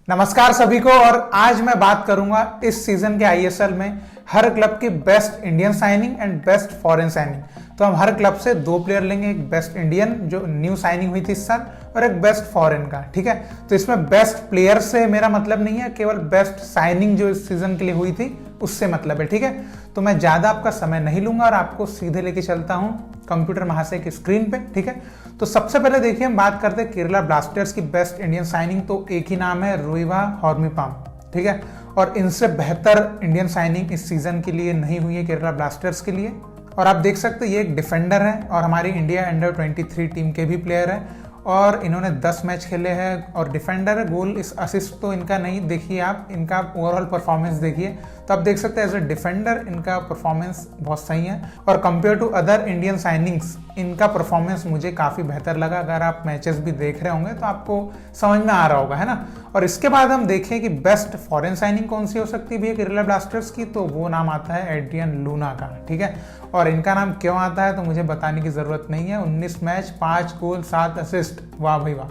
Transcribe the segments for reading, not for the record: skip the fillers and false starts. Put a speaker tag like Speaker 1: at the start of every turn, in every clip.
Speaker 1: नमस्कार सभी को। और आज मैं बात करूंगा इस सीजन के आईएसएल में हर क्लब की best Indian signing and best foreign signing. तो हम हर क्लब से 2 प्लेयर लेंगे, एक बेस्ट इंडियन जो न्यू साइनिंग हुई थी इस साल और एक बेस्ट फॉरेन का। ठीक है, तो इसमें बेस्ट प्लेयर से मेरा मतलब नहीं है, केवल बेस्ट साइनिंग जो इस सीजन के लिए हुई थी उससे मतलब है। ठीक है, तो मैं ज्यादा आपका समय नहीं लूंगा और आपको सीधे लेके चलता हूं कंप्यूटर महाशय की स्क्रीन पे। ठीक है, तो सबसे पहले देखिए हम बात करते हैं केरला ब्लास्टर्स की बेस्ट इंडियन साइनिंग। तो एक ही नाम है, रुइवा हॉर्मीपाम। ठीक है, और इनसे बेहतर इंडियन साइनिंग इस सीजन के लिए नहीं हुई है केरला ब्लास्टर्स के लिए। और आप देख सकते हैं ये एक डिफेंडर है और हमारी इंडिया अंडर 23 टीम के भी प्लेयर है और इन्होंने 10 मैच खेले हैं और डिफेंडर है। गोल इस असिस्ट तो इनका नहीं, देखिए आप इनका ओवरऑल परफॉर्मेंस देखिए तो आप देख सकते हैं एज अ डिफेंडर इनका परफॉर्मेंस बहुत सही है। और compare to other Indian signings इनका परफॉर्मेंस मुझे काफ़ी बेहतर लगा। अगर आप मैचेस भी देख रहे होंगे तो आपको समझ में आ रहा होगा, है ना। और इसके बाद हम देखें कि बेस्ट फॉरेन साइनिंग कौन सी हो सकती है केरला ब्लास्टर्स की, तो वो नाम आता है एड्रियन लूना का। ठीक है, और इनका नाम क्यों आता है तो मुझे बताने की ज़रूरत नहीं है। 19 मैच, 5 गोल, 7 असिस्ट, वाह भाई वाह।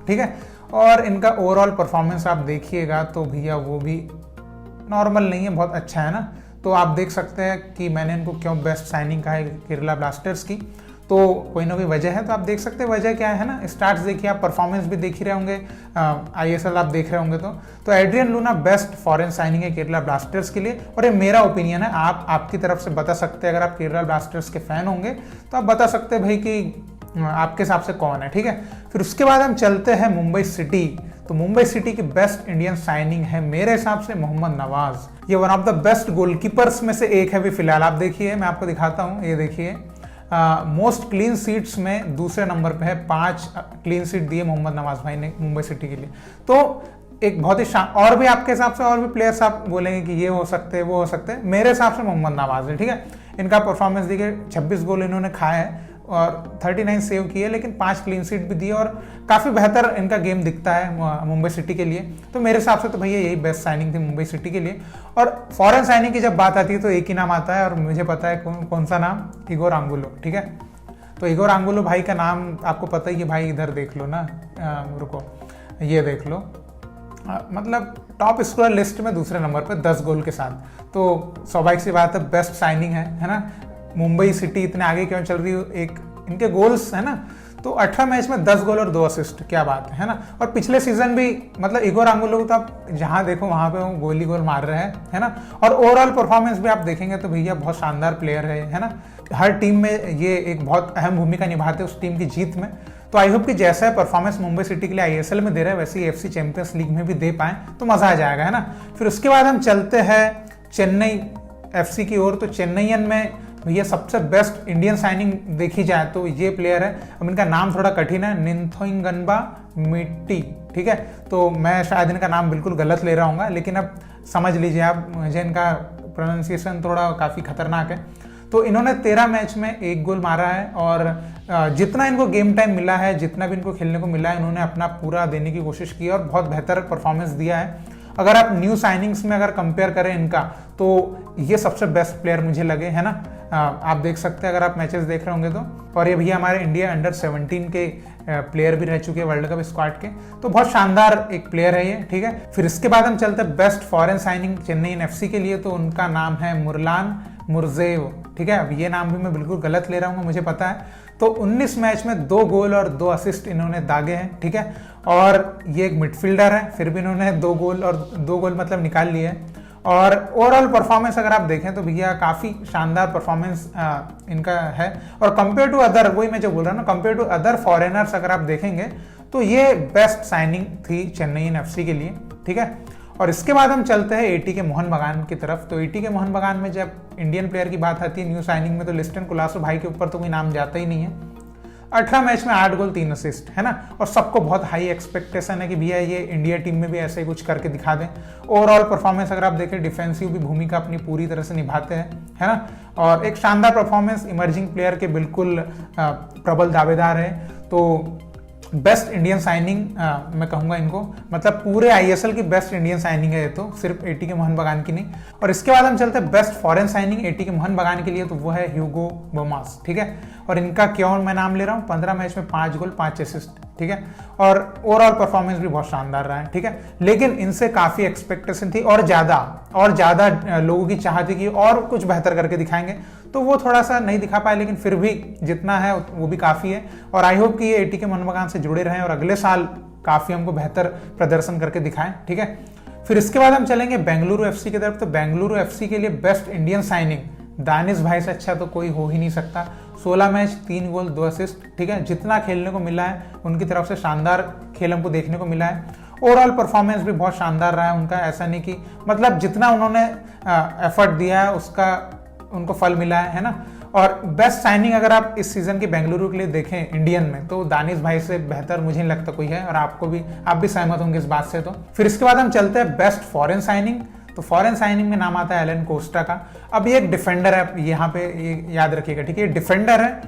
Speaker 1: ठीक है, और इनका ओवरऑल परफॉर्मेंस आप देखिएगा तो भैया वो भी नॉर्मल नहीं है, बहुत अच्छा है ना। तो आप देख सकते हैं कि मैंने इनको क्यों बेस्ट साइनिंग कहा है केरला ब्लास्टर्स की, तो कोई ना कोई वजह है। तो आप देख सकते हैं वजह क्या है ना। स्टार्ट्स देखिए आप, परफॉर्मेंस भी देख ही रहे होंगे, आईएसएल आप देख रहे होंगे तो Adrian Luna best foreign signing है केरला ब्लास्टर्स के लिए। और ये मेरा ओपिनियन है, आप आपकी तरफ से बता सकते हैं। अगर आप केरला ब्लास्टर्स के फैन होंगे तो आप बता सकते हैं भाई कि आपके हिसाब से कौन है। ठीक है, फिर उसके बाद हम चलते हैं मुंबई सिटी। तो मुंबई सिटी की बेस्ट इंडियन साइनिंग है मेरे हिसाब से मोहम्मद नवाज। ये one of the best goalkeepers में से एक है भी फिलहाल। आप देखिए, मैं आपको दिखाता हूँ, ये देखिए मोस्ट क्लीन सीट्स में दूसरे नंबर पे है। 5 क्लीन सीट दिए मोहम्मद नवाज भाई ने मुंबई सिटी के लिए। तो एक बहुत ही और भी आपके हिसाब से और भी प्लेयर्स आप बोलेंगे कि ये हो सकते हैं वो हो सकते हैं, मेरे हिसाब से मोहम्मद नवाज है। ठीक है, इनका परफॉर्मेंस देखिए, 26 गोल इन्होंने खाए हैं और 39 सेव किए, लेकिन 5 क्लीन सीट भी दिए और काफ़ी बेहतर इनका गेम दिखता है मुंबई सिटी के लिए। तो मेरे हिसाब से तो भैया यही बेस्ट साइनिंग थी मुंबई सिटी के लिए। और फॉरेन साइनिंग की जब बात आती है तो एक ही नाम आता है और मुझे पता है कौन सा नाम, इगोर आंगुलो। ठीक है, तो इगोर आंगुलो भाई का नाम आपको पता ही है भाई। इधर देख लो ना, रुको, ये देख लो, मतलब टॉप स्कोर लिस्ट में दूसरे नंबर पर 10 गोल के साथ। तो स्वाभाविक सी बात है, बेस्ट साइनिंग है ना। मुंबई सिटी इतने आगे क्यों चल रही है, एक इनके गोल्स है ना। तो 18 मैच में 10 गोल और 2 असिस्ट, क्या बात है ना। और पिछले सीजन भी मतलब इगोर आंगुलो तो आप जहां देखो वहां पे वो गोल ही गोल मार रहे हैं, है ना। और ओवरऑल परफॉर्मेंस भी आप देखेंगे तो भैया बहुत शानदार प्लेयर है ना। हर टीम में ये एक बहुत अहम भूमिका निभाते हैं उस टीम की जीत में। तो आई होप कि जैसा परफॉर्मेंस मुंबई सिटी के लिए आईएसएल में दे रहा है वैसे ही एफसी चैंपियंस लीग में भी दे पाए तो मजा आ जाएगा, है ना। फिर उसके बाद हम चलते हैं चेन्नई एफसी की ओर। तो चेन्नईयन में भैया सबसे बेस्ट इंडियन साइनिंग देखी जाए तो ये प्लेयर है। अब इनका नाम थोड़ा कठिन है, निंथोइंगनबा मिट्टी। ठीक है, तो मैं शायद इनका नाम बिल्कुल गलत ले रहा हूँ, लेकिन अब समझ लीजिए आप, मुझे इनका प्रोनाउंसिएशन थोड़ा काफ़ी खतरनाक है। तो इन्होंने 13 मैच में 1 गोल मारा है और जितना इनको गेम टाइम मिला है, जितना भी इनको खेलने को मिला है, इन्होंने अपना पूरा देने की कोशिश की और बहुत बेहतर परफॉर्मेंस दिया है। अगर आप न्यू साइनिंग्स में अगर कंपेयर करें इनका तो ये सबसे बेस्ट प्लेयर मुझे लगे, है ना। आप देख सकते हैं अगर आप मैचेस देख रहे होंगे तो। और ये भैया हमारे इंडिया अंडर 17 के प्लेयर भी रह चुके हैं वर्ल्ड कप स्क्वाड के, तो बहुत शानदार एक प्लेयर है ये। ठीक है, फिर इसके बाद हम चलते हैं best foreign signing Chennai FC के लिए। तो उनका नाम है मुरलान मुर्जेव। ठीक है, अब ये नाम भी मैं बिल्कुल गलत ले रहा हूँ, मुझे पता है। तो 19 मैच में 2 गोल और 2 असिस्ट इन्होंने दागे हैं। ठीक है, और ये एक मिडफील्डर है, फिर भी इन्होंने 2 गोल और 2 गोल मतलब निकाल लिए हैं। और ओवरऑल परफॉर्मेंस अगर आप देखें तो भैया काफ़ी शानदार परफॉर्मेंस इनका है। और कंपेयर टू अदर, वही मैं जो बोल रहा हूँ ना, कंपेयर टू अदर फॉरेनर्स अगर आप देखेंगे तो ये बेस्ट साइनिंग थी चेन्नई एफसी के लिए। ठीक है, और इसके बाद हम चलते हैं एटी के मोहन बगान की तरफ। तो एटी के मोहन बगान में जब इंडियन प्लेयर की बात आती है न्यू साइनिंग में तो लिस्टन कुलासो भाई के ऊपर तो कोई नाम जाता ही नहीं है। 18 मैच में 8 गोल 3 असिस्ट, है ना। और सबको बहुत हाई एक्सपेक्टेशन है कि भैया ये इंडिया टीम में भी ऐसे ही कुछ करके दिखा दें। ओवरऑल परफॉर्मेंस अगर आप देखें, डिफेंसिव भी भूमिका अपनी पूरी तरह से निभाते हैं, है ना। और एक शानदार परफॉर्मेंस, इमर्जिंग प्लेयर के बिल्कुल प्रबल दावेदार है। तो बेस्ट इंडियन साइनिंग मैं कहूँगा इनको, मतलब पूरे आईएसएल की बेस्ट इंडियन साइनिंग है ये, तो सिर्फ एटी के मोहन बगान की नहीं। और इसके बाद हम चलते हैं बेस्ट फॉरेन साइनिंग एटी के मोहन बगान के लिए, तो वो है ह्यूगो बोमास। ठीक है, और इनका क्यों मैं नाम ले रहा हूँ, 15 मैच में 5 गोल 5 असिस्ट। ठीक है, और ओवरऑल परफॉर्मेंस भी बहुत शानदार रहा है, ठीक है। लेकिन इनसे काफ़ी एक्सपेक्टेशन थी और ज़्यादा लोगों की चाह थी कि और कुछ बेहतर करके दिखाएंगे, तो वो थोड़ा सा नहीं दिखा पाए, लेकिन फिर भी जितना है वो भी काफ़ी है। और आई होप कि ये एटीके मोहन से जुड़े रहें और अगले साल काफ़ी हमको बेहतर प्रदर्शन करके दिखाएं, ठीक है। फिर इसके बाद हम चलेंगे बेंगलुरु एफसी की तरफ। तो बेंगलुरु एफसी के लिए बेस्ट इंडियन साइनिंग दानिश भाई से अच्छा तो कोई हो ही नहीं सकता। 16 मैच 3 गोल 2 असिस्ट, ठीक है। जितना खेलने को मिला है उनकी तरफ से शानदार खेल हमको देखने को मिला है। ओवरऑल परफॉर्मेंस भी बहुत शानदार रहा है उनका, ऐसा नहीं कि मतलब जितना उन्होंने एफर्ट दिया है उसका उनको फल मिला है ना। और बेस्ट साइनिंग अगर आप इस सीजन की बेंगलुरु के लिए देखें इंडियन में, तो दानिश भाई से बेहतर मुझे नहीं लगता कोई है, और आप भी सहमत होंगे इस बात से। तो फिर इसके बाद हम चलते हैं बेस्ट फॉरेन साइनिंग। तो फॉरेन साइनिंग में नाम आता है एलन कोस्टा का। अब ये एक डिफेंडर है, यहाँ पे ये याद रखिएगा, ठीक है। डिफेंडर है,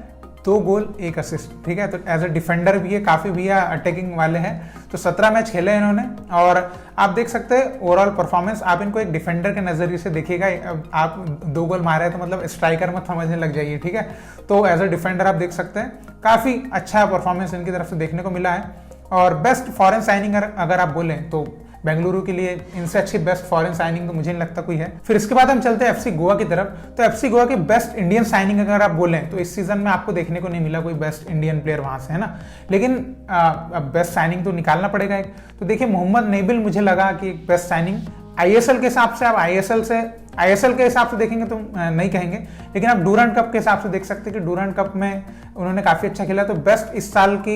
Speaker 1: 2 गोल 1 असिस्ट, ठीक है। तो एज ए डिफेंडर भी है, काफी भैया अटैकिंग वाले हैं। तो 17 मैच खेले हैं इन्होंने, और आप देख सकते हैं ओवरऑल परफॉर्मेंस। आप इनको एक डिफेंडर के नजरिए से देखिएगा, आप 2 गोल मारे तो मतलब स्ट्राइकर मत समझने लग जाइए, ठीक है। तो एज ए डिफेंडर आप देख सकते हैं काफी अच्छा परफॉर्मेंस इनकी तरफ से देखने को मिला है। और बेस्ट फॉरेन साइनिंग अगर आप बोलें तो बेंगलुरु के लिए इनसे अच्छी बेस्ट फॉरेन साइनिंग तो मुझे नहीं लगता कोई है। फिर इसके बाद हम चलते हैं एफसी गोवा की तरफ। तो एफसी गोवा की बेस्ट इंडियन साइनिंग अगर आप बोलें तो इस सीजन में आपको देखने को नहीं मिला कोई बेस्ट इंडियन प्लेयर वहां से, है ना। लेकिन अब बेस्ट साइनिंग तो निकालना पड़ेगा एक। तो देखिए मोहम्मद नेबिल मुझे लगा कि एक बेस्ट साइनिंग आईएसएल के हिसाब से। आप आईएसएल के हिसाब से देखेंगे तो नहीं कहेंगे, लेकिन आप डूरंट कप के हिसाब से देख सकते हैं कि डूरंट कप में उन्होंने काफी अच्छा खेला। तो बेस्ट इस साल की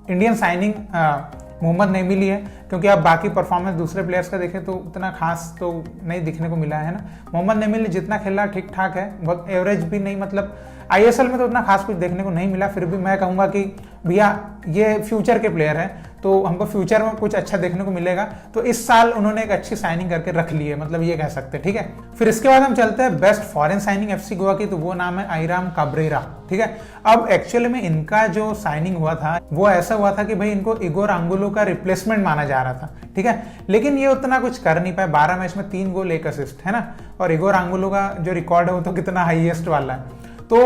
Speaker 1: इंडियन साइनिंग मोहम्मद नेबिल ही है, क्योंकि आप बाकी परफॉर्मेंस दूसरे प्लेयर्स का देखें तो उतना खास तो नहीं दिखने को मिला है ना। मोहम्मद नेबिल ने जितना खेला ठीक ठाक है, बहुत एवरेज भी नहीं, मतलब आईएसएल में तो उतना खास कुछ देखने को नहीं मिला। फिर भी मैं कहूंगा कि भैया ये फ्यूचर के प्लेयर है, तो हमको फ्यूचर में कुछ अच्छा देखने को मिलेगा। तो इस साल उन्होंने एक अच्छी साइनिंग करके रख ली है, मतलब ये कह सकते हैं, ठीक है। फिर इसके बाद हम चलते हैं best foreign signing FC Goa की। तो वो नाम है आईराम काब्रेरा, ठीक है। अब एक्चुअली में इनका जो साइनिंग हुआ था वो ऐसा हुआ था कि भाई इनको इगोर एंगुलो का रिप्लेसमेंट माना जा रहा था, ठीक है। लेकिन ये उतना कुछ कर नहीं पाए। 12 मैच में 3 गोल 1 असिस्ट, है ना। और इगोर एंगुलो का जो रिकॉर्ड है वो तो कितना हाईएस्ट वाला है। तो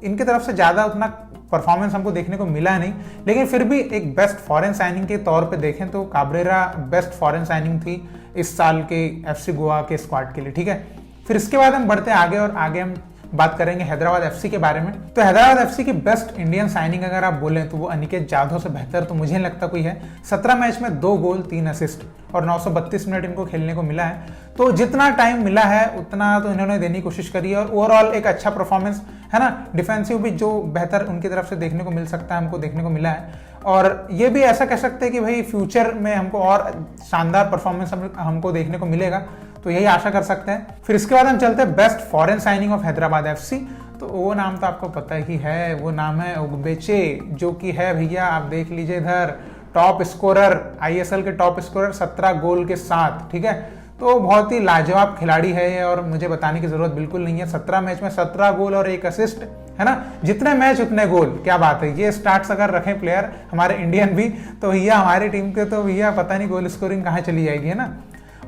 Speaker 1: इनकी तरफ से ज्यादा उतना परफॉर्मेंस हमको देखने को मिला नहीं, लेकिन फिर भी एक बेस्ट फॉरेन साइनिंग के तौर पे देखें तो काब्रेरा बेस्ट फॉरेन साइनिंग थी इस साल के एफसी गोवा के स्क्वाड के लिए, ठीक है। फिर इसके बाद हम बढ़ते हैं आगे, और आगे हम बात करेंगे हैदराबाद एफसी के बारे में। तो हैदराबाद एफसी की बेस्ट इंडियन साइनिंग अगर आप बोलें तो वो अनिकेत जाधव से बेहतर तो मुझे नहीं लगता कोई है। 17 मैच में 2 गोल 3 असिस्ट और 932 मिनट इनको खेलने को मिला है। तो जितना टाइम मिला है उतना तो इन्होंने देने की कोशिश करी है, और ओवरऑल एक अच्छा परफॉर्मेंस है ना। डिफेंसिव भी जो बेहतर उनकी तरफ से देखने को मिल सकता है हमको देखने को मिला है। और ये भी ऐसा कह सकते हैं कि भाई फ्यूचर में हमको और शानदार परफॉर्मेंस हमको देखने को मिलेगा, तो यही आशा कर सकते हैं। फिर इसके बाद हम चलते हैं best foreign signing of Hyderabad FC. तो वो नाम तो आपको पता ही है, वो नाम है उगबेचे, जो कि है भैया आप देख लीजिए इधर टॉप स्कोरर, आईएसएल के टॉप स्कोरर 17 गोल के साथ, ठीक है। तो बहुत ही लाजवाब खिलाड़ी है ये, और मुझे बताने की जरूरत बिल्कुल नहीं है। 17 मैच में 17 गोल और 1 असिस्ट, है ना। जितने मैच उतने गोल, क्या बात है। ये स्टार्ट्स अगर रखें प्लेयर हमारे इंडियन भी, तो भैया हमारी टीम के तो भैया पता नहीं गोल स्कोरिंग कहाँ चली जाएगी, है ना।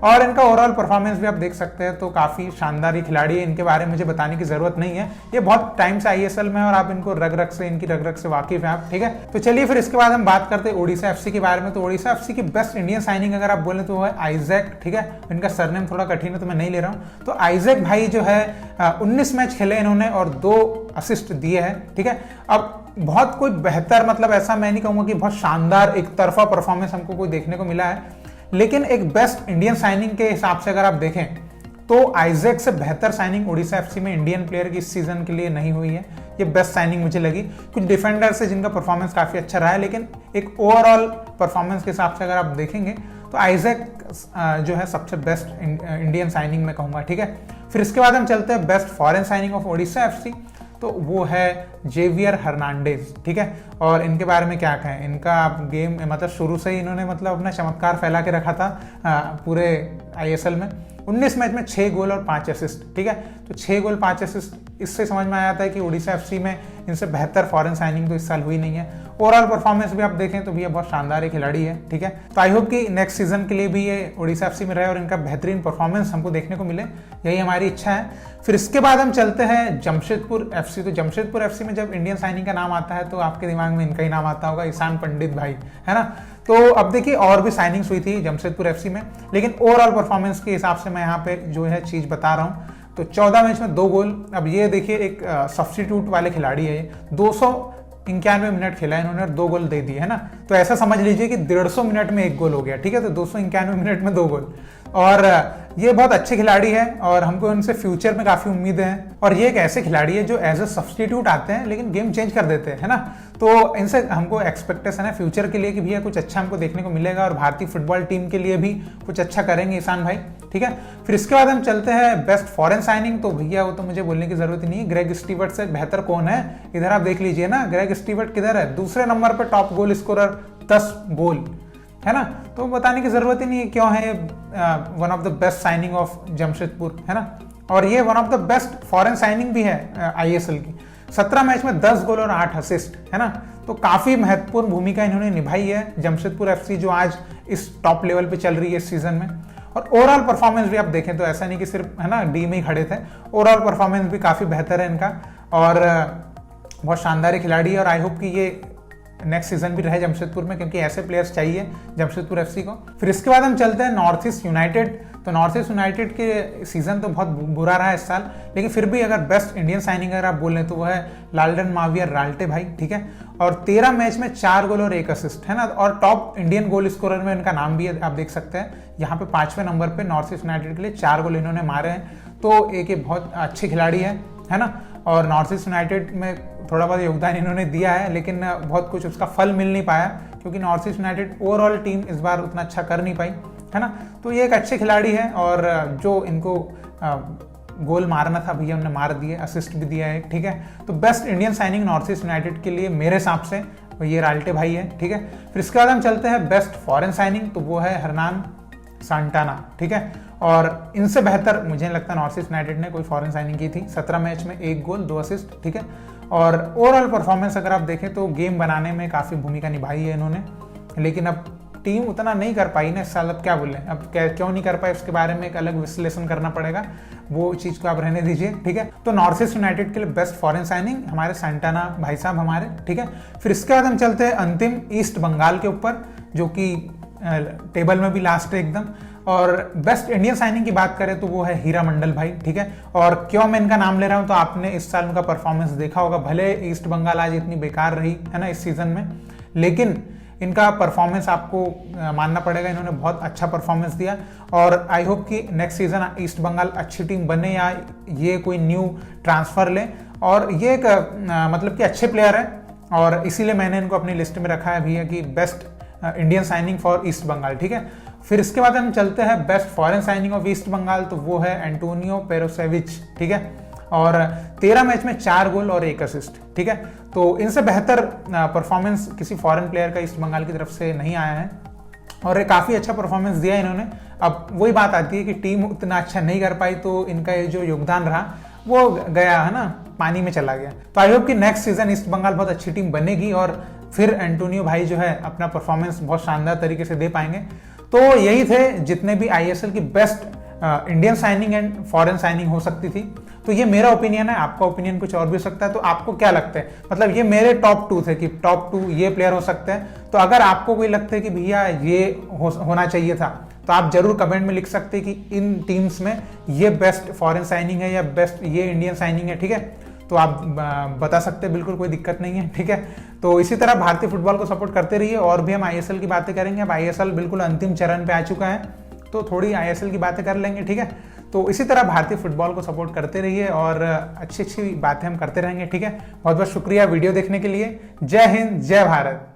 Speaker 1: और इनका ओवरऑल परफॉर्मेंस भी आप देख सकते हैं, तो काफी शानदार ही खिलाड़ी है। इनके बारे में मुझे बताने की जरूरत नहीं है, ये बहुत टाइम से आईएसएल में, और आप इनको इनकी रग रग से वाकिफ है आप, ठीक है। तो चलिए फिर इसके बाद हम बात करते हैं ओडिशा एफसी के बारे में। तो ओडिशा एफसी की बेस्ट इंडियन साइनिंग अगर आप बोले तो वो है आइजैक, ठीक है। इनका सरनेम थोड़ा कठिन है तो मैं नहीं ले रहा हूँ। तो आइजैक भाई जो है 19 मैच खेले इन्होंने और 2 असिस्ट दिए हैं, ठीक है। अब बहुत कोई बेहतर, मतलब ऐसा मैं नहीं कहूंगा कि बहुत शानदार एक तरफा परफॉर्मेंस हमको कोई देखने को मिला है, लेकिन एक बेस्ट इंडियन साइनिंग के हिसाब से अगर आप देखें तो आइजैक से बेहतर साइनिंग ओडिशा एफसी में इंडियन प्लेयर की इस सीजन के लिए नहीं हुई है। ये बेस्ट साइनिंग मुझे लगी। कुछ डिफेंडर से जिनका परफॉर्मेंस काफी अच्छा रहा है, लेकिन एक ओवरऑल परफॉर्मेंस के हिसाब से अगर आप देखेंगे तो आइजैक जो है सबसे बेस्ट इंडियन साइनिंग में कहूंगा, ठीक है। फिर इसके बाद हम चलते हैं best foreign signing of Odisha FC. तो वो है जेवियर हर्नांडेज, ठीक है। और इनके बारे में क्या कहें, इनका गेम मतलब शुरू से ही इन्होंने मतलब अपना चमत्कार फैला के रखा था पूरे आईएसएल में। 19 मैच में 6 गोल और 5 असिस्ट, ठीक है। तो 6 गोल 5 असिस्ट, इससे समझ में आया था कि ओडिशा एफसी में इनसे बेहतर फॉरेन साइनिंग तो इस साल हुई नहीं है। ओवरऑल परफॉर्मेंस भी आप देखें तो भैया बहुत शानदार खिलाड़ी है, ठीक है। तो आई होप कि नेक्स्ट सीजन के लिए भी ये ओडिशा एफसी में रहे और इनका बेहतरीन परफॉर्मेंस हमको देखने को मिले, यही हमारी इच्छा है। फिर इसके बाद हम चलते हैं जमशेदपुर एफसी। तो जमशेदपुर एफसी में जब इंडियन साइनिंग का नाम आता है तो आपके दिमाग में इनका ही नाम आता होगा, ईशान पंडित भाई, है ना। तो अब देखिए और भी साइनिंग्स हुई थी जमशेदपुर एफसी में, लेकिन ओवरऑल परफॉर्मेंस के हिसाब से मैं यहाँ पे जो है चीज बता रहा हूँ। तो 14 मैच में 2 गोल। अब ये देखिए एक सब्स्टिट्यूट वाले खिलाड़ी है, 291 मिनट खेला है इन्होंने और 2 गोल दे दिए, है ना। तो ऐसा समझ लीजिए कि 150 मिनट में 1 गोल हो गया, ठीक है। तो 291 मिनट में 2 गोल, और ये बहुत अच्छे खिलाड़ी है और हमको इनसे फ्यूचर में काफी उम्मीदें हैं। और ये एक ऐसे खिलाड़ी है जो एज ए सब्स्टिट्यूट आते हैं लेकिन गेम चेंज कर देते हैं, है ना। तो इनसे हमको एक्सपेक्टेशन है फ्यूचर के लिए कि भैया कुछ अच्छा हमको देखने को मिलेगा और भारतीय फुटबॉल टीम के लिए भी कुछ अच्छा करेंगे ईशान भाई, ठीक है। फिर इसके बाद हम चलते हैं बेस्ट फॉरेन साइनिंग। तो भैया वो तो मुझे बोलने की जरूरत ही नहीं है, ग्रेग स्टीवर्ट से बेहतर कौन है। इधर आप देख लीजिए ना, ग्रेग स्टीवर्ट किधर है, दूसरे नंबर पर टॉप गोल स्कोरर, 10 गोल, है ना। तो बताने की जरूरत ही नहीं है क्यों है one of the best signing off Jamshedpur, है ना। और ये one of the best foreign signing भी है आईएसएल की। 17 मैच में 10 गोल और 8 असिस्ट, है ना। तो काफी महत्वपूर्ण भूमिका इन्होंने निभाई है जमशेदपुर एफसी जो आज इस टॉप लेवल पे चल रही है इस सीजन में। और ओवरऑल परफॉर्मेंस भी आप देखें तो ऐसा नहीं कि सिर्फ, है ना, डी में ही खड़े थे, ओवरऑल परफॉर्मेंस भी काफी बेहतर है इनका और बहुत शानदार खिलाड़ी है। और आई होप कि ये नेक्स्ट सीजन भी रहे जमशेदपुर में, क्योंकि ऐसे प्लेयर्स चाहिए जमशेदपुर एफसी को। फिर इसके बाद हम चलते हैं नॉर्थ ईस्ट यूनाइटेड। तो नॉर्थ ईस्ट यूनाइटेड के सीजन तो बहुत बुरा रहा है इस साल, लेकिन फिर भी अगर बेस्ट इंडियन साइनिंग अगर आप बोल तो वो है लालडन मावियर राल्टे भाई, ठीक है। और 13 मैच में 4 गोल और 1 असिस्ट, है ना। और टॉप इंडियन गोल स्कोरर में इनका नाम भी है, आप देख सकते हैं यहाँ पे 5वें नंबर पे नॉर्थ ईस्ट यूनाइटेड के लिए 4 गोल इन्होंने मारे हैं। तो एक ये बहुत अच्छे खिलाड़ी है ना। और नॉर्थ ईस्ट यूनाइटेड में थोड़ा बहुत योगदान इन्होंने दिया है, लेकिन बहुत कुछ उसका फल मिल नहीं पाया, क्योंकि north east United overall team इस बार उतना अच्छा कर नहीं पाई, है ना। तो ये एक अच्छे खिलाड़ी है और जो इनको गोल मारना था भैया उन्होंने मार दिए, असिस्ट भी दिया है, ठीक है। तो best Indian signing north east United के लिए मेरे हिसाब से ये राल्टे भाई है, ठीक है। फिर इसके बाद हम चलते हैं बेस्ट फॉरेन साइनिंग। तो वो है हरनान सांटाना, ठीक है। और इनसे बेहतर मुझे लगता है नॉर्थ ईस्ट यूनाइटेड ने कोई फॉरेन साइनिंग की थी। 17 मैच में 1 गोल 2 असिस्ट, ठीक है। और ओवरऑल परफॉर्मेंस अगर आप देखें तो गेम बनाने में काफ़ी भूमिका निभाई है इन्होंने, लेकिन अब टीम उतना नहीं कर पाई ना इस साल। अब क्या बोले, अब क्यों नहीं कर पाए उसके बारे में एक अलग विश्लेषण करना पड़ेगा, वो चीज़ को आप रहने दीजिए, ठीक है। तो नॉर्थ ईस्ट यूनाइटेड के लिए बेस्ट फॉरेन साइनिंग हमारे सांटाना भाई साहब हमारे, ठीक है। फिर इसके बाद हम चलते हैं अंतिम ईस्ट बंगाल के ऊपर, जो कि टेबल में भी लास्ट है एकदम। और बेस्ट इंडियन साइनिंग की बात करें तो वो है हीरा मंडल भाई, ठीक है। और क्यों मैं इनका नाम ले रहा हूं, तो आपने इस साल उनका परफॉर्मेंस देखा होगा, भले ईस्ट बंगाल आज इतनी बेकार रही है ना इस सीजन में, लेकिन इनका परफॉर्मेंस आपको मानना पड़ेगा, इन्होंने बहुत अच्छा परफॉर्मेंस दिया। और आई होप कि नेक्स्ट सीजन ईस्ट बंगाल अच्छी टीम बने या ये कोई न्यू ट्रांसफर ले। और ये एक मतलब कि अच्छे प्लेयर है और इसीलिए मैंने इनको अपनी लिस्ट में रखा है भैया कि best Indian signing for East Bengal, ठीक है। फिर इसके बाद हम चलते हैं best foreign signing of East Bengal. तो वो है एंटोनियो पेरोसेविच, ठीक है। और 13 मैच में 4 गोल और 1 असिस्ट, ठीक है। तो इनसे बेहतर परफॉर्मेंस किसी फॉरेन प्लेयर का ईस्ट बंगाल की तरफ से नहीं आया है और ये काफ़ी अच्छा परफॉर्मेंस दिया इन्होंने। अब वही बात आती है कि टीम उतना अच्छा नहीं कर पाई तो इनका ये जो योगदान रहा वो गया, है ना, पानी में चला गया। तो आई होप कि नेक्स्ट सीजन ईस्ट बंगाल बहुत अच्छी टीम बनेगी और फिर एंटोनियो भाई जो है अपना परफॉर्मेंस बहुत शानदार तरीके से दे पाएंगे। तो यही थे जितने भी आईएसएल की best Indian signing and foreign signing हो सकती थी। तो ये मेरा ओपिनियन है, आपका ओपिनियन कुछ और भी हो सकता है। तो आपको क्या लगता है, मतलब ये मेरे टॉप 2 थे कि टॉप 2 ये प्लेयर हो सकते हैं। तो अगर आपको कोई लगता है कि भैया ये होना चाहिए था तो आप जरूर कमेंट में लिख सकते हैं कि इन टीम्स में ये बेस्ट फॉरेन साइनिंग है या बेस्ट ये इंडियन साइनिंग है, ठीक है। तो आप बता सकते हैं, बिल्कुल कोई दिक्कत नहीं है, ठीक है। तो इसी तरह भारतीय फुटबॉल को सपोर्ट करते रहिए और भी हम आईएसएल की बातें करेंगे। अब आईएसएल बिल्कुल अंतिम चरण पे आ चुका है तो थोड़ी आईएसएल की बातें कर लेंगे, ठीक है। तो इसी तरह भारतीय फुटबॉल को सपोर्ट करते रहिए और अच्छी अच्छी बातें हम करते रहेंगे, ठीक है। बहुत बहुत शुक्रिया वीडियो देखने के लिए। जय हिंद, जय भारत।